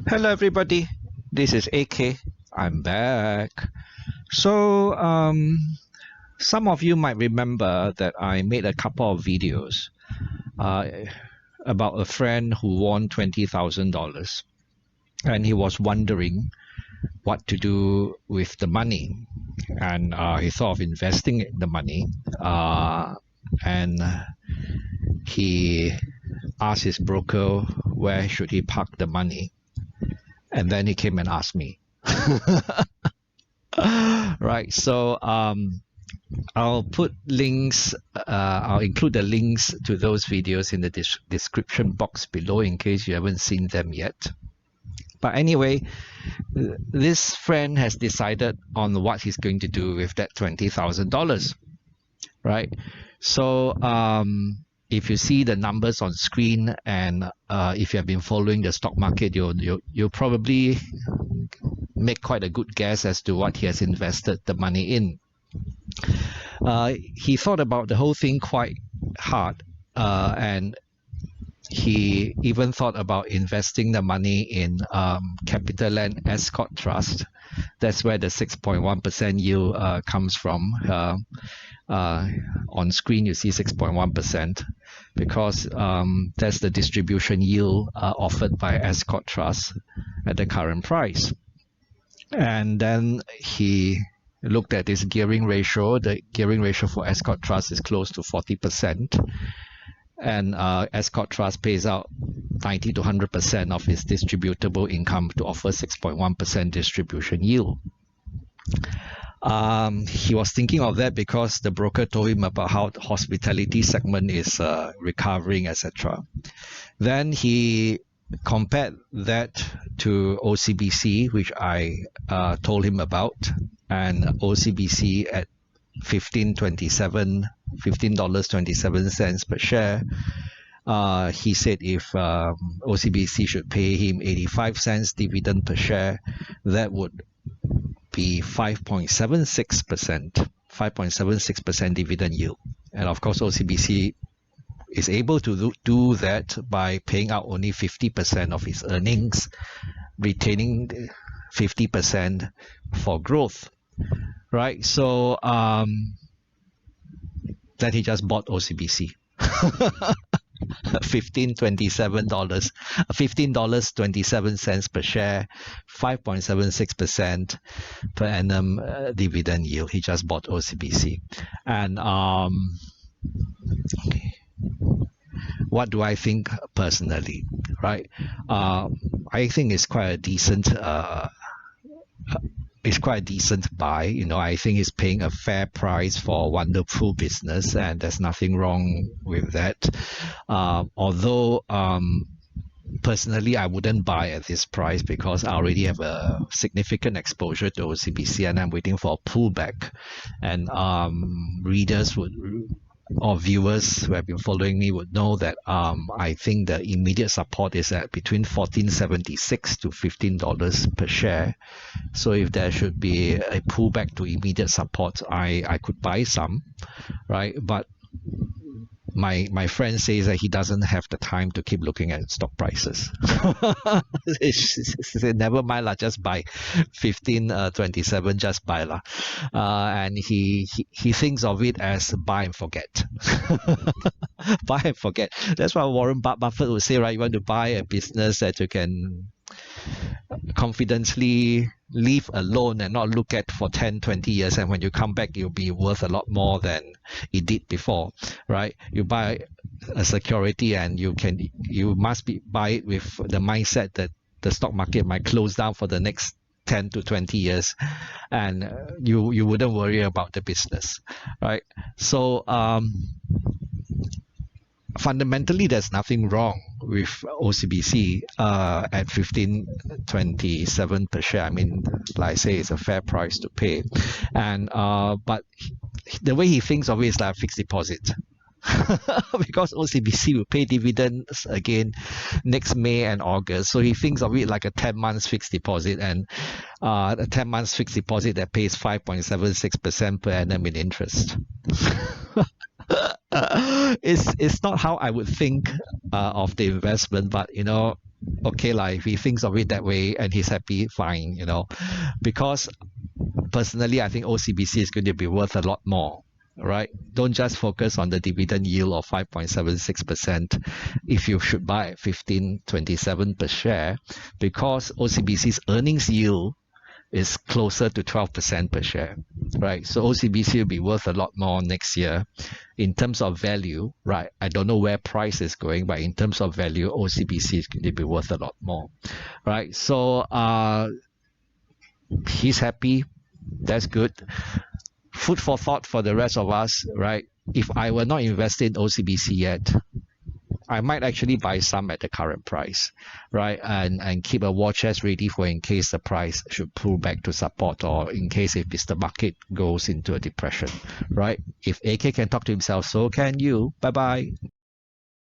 Hello, everybody. This is AK. I'm back. So, some of you might remember that I made a couple of videos uh, about a friend who won $20,000 and he was wondering what to do with the money. And he thought of investing the money and he asked his broker where should he park the money. And then he came and asked me. Right. So I'll put links. I'll include the links to those videos in the description box below in case you haven't seen them yet. But anyway, this friend has decided on what he's going to do with that $20,000. Right. So if you see the numbers on screen and if you have been following the stock market, you'll probably make quite a good guess as to what he has invested the money in. He thought about the whole thing quite hard, and he even thought about investing the money in CapitaLand Escort Trust. That's where the 6.1% yield comes from. On screen, you see 6.1% because that's the distribution yield offered by Escort Trust at the current price. And then he looked at his gearing ratio. The gearing ratio for Escort Trust is close to 40%. And Escort Trust pays out 90 to 100% of its distributable income to offer 6.1% distribution yield. He was thinking of that because the broker told him about how the hospitality segment is recovering, etc. Then he compared that to OCBC, which I told him about, and OCBC at $15.27 per share. He said if OCBC should pay him 85 cents dividend per share, that would be 5.76% dividend yield. And of course, OCBC is able to do that by paying out only 50% of its earnings, retaining 50% for growth, right? So then he just bought OCBC. $15.27 per share, 5.76% per annum dividend yield. He just bought OCBC. And what do I think personally, right? I think it's quite a decent buy. I think he's paying a fair price for a wonderful business, and there's nothing wrong with that. Although personally, I wouldn't buy at this price because I already have a significant exposure to OCBC, and I'm waiting for a pullback. And readers or viewers who have been following me would know that I think the immediate support is at between $14.76 to $15 per share. So if there should be a pullback to immediate support, I could buy some, right? But my friend says that he doesn't have the time to keep looking at stock prices. Never mind lah, just buy 15.27, just buy lah. And he thinks of it as buy and forget. Buy and forget. That's what Warren Buffett would say, right? You want to buy a business that you can confidently leave alone and not look at for 10-20 years, and when you come back it'll be worth a lot more than it did before, right? You buy a security and you must buy it with the mindset that the stock market might close down for the next 10 to 20 years, and you wouldn't worry about the business, right? So fundamentally, there's nothing wrong with OCBC at 15.27 per share. I mean, like I say, it's a fair price to pay. And but the way he thinks of it is like a fixed deposit. Because OCBC will pay dividends again next May and August. So he thinks of it like a 10 months fixed deposit, and a 10 months fixed deposit that pays 5.76% per annum in interest. It's not how I would think of the investment, but okay, like if he thinks of it that way and he's happy, fine, because personally, I think OCBC is going to be worth a lot more. Right? Don't just focus on the dividend yield of 5.76% if you should buy at 15.27 per share, because OCBC's earnings yield is closer to 12% per share, right? So OCBC will be worth a lot more next year in terms of value, right? I don't know where price is going, but in terms of value, OCBC is going to be worth a lot more, right? So he's happy. That's good. Food for thought for the rest of us, right? If I were not invested in OCBC yet, I might actually buy some at the current price, right? And keep a war chest ready for in case the price should pull back to support, or in case if the market goes into a depression, right? If AK can talk to himself, so can you. Bye bye.